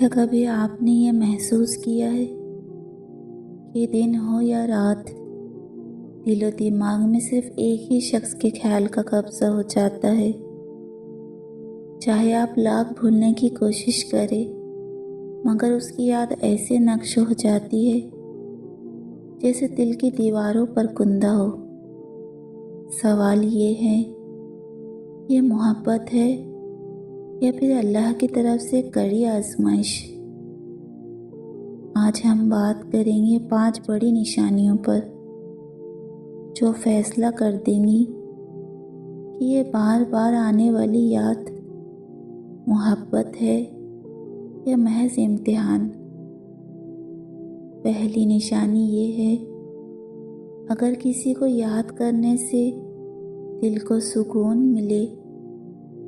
क्या कभी आपने ये महसूस किया है कि दिन हो या रात, दिलो दिमाग में सिर्फ एक ही शख्स के ख्याल का कब्जा हो जाता है। चाहे आप लाख भूलने की कोशिश करें, मगर उसकी याद ऐसे नक्श हो जाती है जैसे दिल की दीवारों पर कुंदा हो। सवाल ये है, ये मोहब्बत है या फिर अल्लाह की तरफ से कड़ी आजमाइश? आज हम बात करेंगे 5 बड़ी निशानियों पर जो फैसला कर देंगी कि ये बार बार आने वाली याद मोहब्बत है या महज इम्तिहान। पहली निशानी ये है, अगर किसी को याद करने से दिल को सुकून मिले,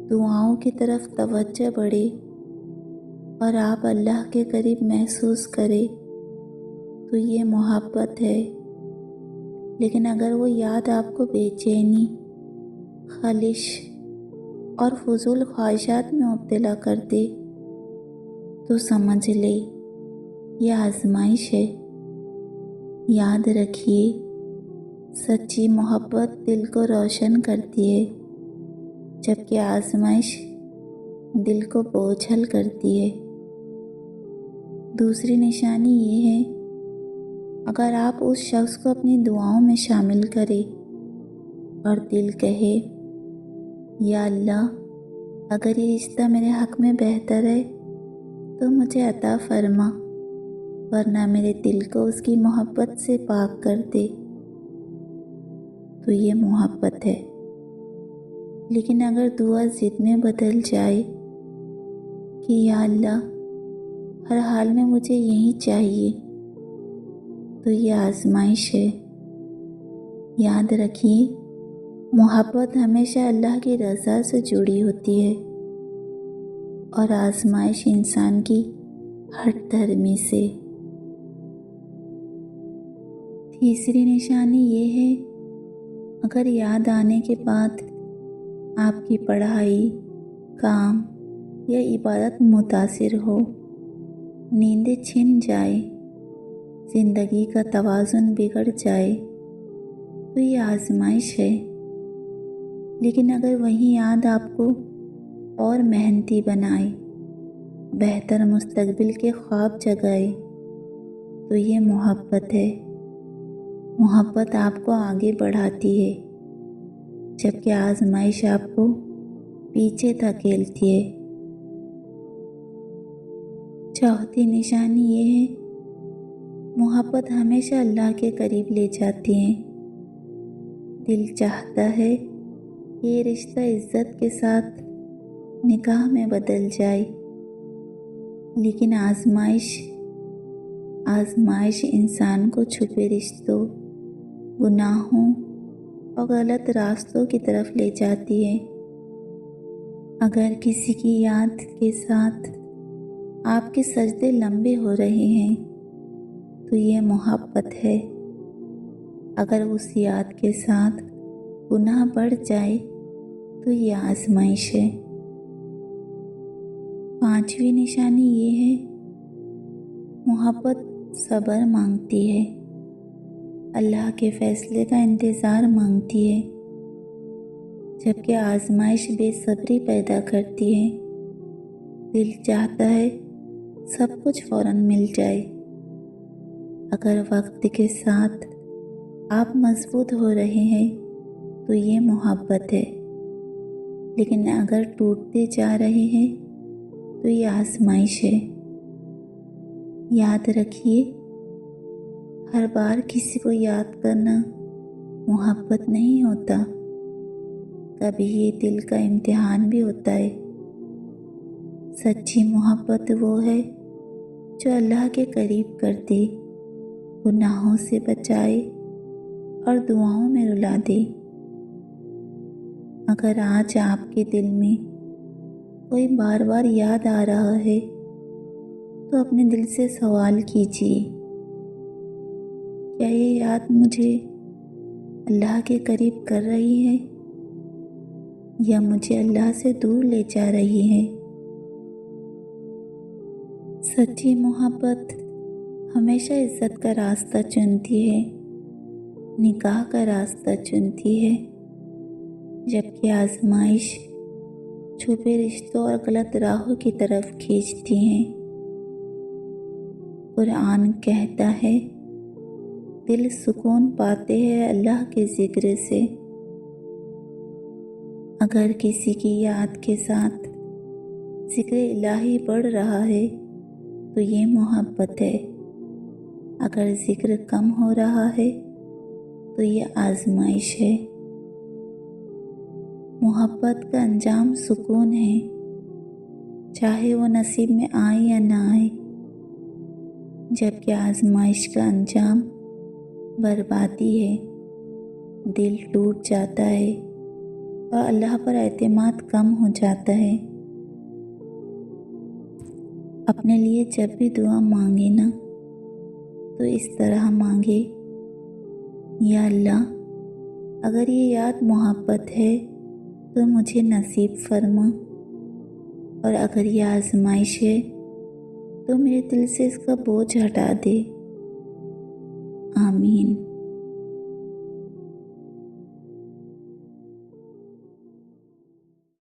दुआओं की तरफ तवज्जो बढ़े और आप अल्लाह के करीब महसूस करें, तो ये मोहब्बत है। लेकिन अगर वो याद आपको बेचैनी, खालिश और फजूल ख्वाहिशात में मुब्तला कर दे, तो समझ ले यह आजमाइश है। याद रखिए, सच्ची मोहब्बत दिल को रोशन करती है, जबकि आजमाइश दिल को बोझल करती है। दूसरी निशानी ये है, अगर आप उस शख्स को अपनी दुआओं में शामिल करें और दिल कहे, या अल्लाह, अगर ये रिश्ता मेरे हक़ में बेहतर है तो मुझे अता फरमा, वरना मेरे दिल को उसकी मोहब्बत से पाक कर दे, तो ये मोहब्बत है। लेकिन अगर दुआ ज़िद में बदल जाए कि या अल्लाह, हर हाल में मुझे यही चाहिए, तो ये आजमाइश है। याद रखिए, मोहब्बत हमेशा अल्लाह की रज़ा से जुड़ी होती है और आजमाइश इंसान की हठ धर्मी से। तीसरी निशानी ये है, अगर याद आने के बाद आपकी पढ़ाई, काम या इबादत मुतासिर हो, नींदें छिन जाए, ज़िंदगी का तवाज़ुन बिगड़ जाए, तो ये आजमाइश है। लेकिन अगर वही याद आपको और मेहनती बनाए, बेहतर मुस्तकबिल के ख्वाब जगाए, तो ये मोहब्बत है। मोहब्बत आपको आगे बढ़ाती है, जबकि आजमाइश आपको पीछे धकेलती है। चौथी निशानी ये है, मोहब्बत हमेशा अल्लाह के करीब ले जाती है। दिल चाहता है ये रिश्ता इज्जत के साथ निकाह में बदल जाए, लेकिन आजमाइश इंसान को छुपे रिश्तों, गुनाहों और गलत रास्तों की तरफ ले जाती है। अगर किसी की याद के साथ आपके सजदे लंबे हो रहे हैं, तो ये मोहब्बत है। अगर उस याद के साथ गुनाह बढ़ जाए, तो ये आजमाइश है। पांचवी निशानी ये है, मोहब्बत सब्र मांगती है, अल्लाह के फैसले का इंतज़ार मांगती है, जबकि आजमाइश बेसब्री पैदा करती है। दिल चाहता है सब कुछ फ़ौरन मिल जाए। अगर वक्त के साथ आप मजबूत हो रहे हैं, तो ये मोहब्बत है। लेकिन अगर टूटते जा रहे हैं, तो ये आजमाइश है। याद रखिए, हर बार किसी को याद करना मोहब्बत नहीं होता, कभी ये दिल का इम्तिहान भी होता है। सच्ची मोहब्बत वो है जो अल्लाह के करीब कर दे, गुनाहों से बचाए और दुआओं में रुला दे। अगर आज आपके दिल में कोई बार बार याद आ रहा है, तो अपने दिल से सवाल कीजिए, क्या ये याद मुझे अल्लाह के करीब कर रही है या मुझे अल्लाह से दूर ले जा रही है? सच्ची मोहब्बत हमेशा इज्जत का रास्ता चुनती है, निकाह का रास्ता चुनती है, जबकि आजमाइश छुपे रिश्तों और गलत राहों की तरफ खींचती है। कुरान कहता है, दिल सुकून पाते हैं अल्लाह के जिक्र से। अगर किसी की याद के साथ जिक्र इलाही बढ़ रहा है तो ये मोहब्बत है। अगर जिक्र कम हो रहा है तो ये आजमाइश है। मोहब्बत का अंजाम सुकून है, चाहे वो नसीब में आए या ना आए, जबकि आजमाइश का अंजाम बर्बादी है। दिल टूट जाता है और अल्लाह पर एतमाद कम हो जाता है। अपने लिए जब भी दुआ मांगे ना, तो इस तरह मांगे, या अल्लाह, अगर ये याद मोहब्बत है तो मुझे नसीब फरमा, और अगर ये आजमाइश है तो मेरे दिल से इसका बोझ हटा दे। आमीन।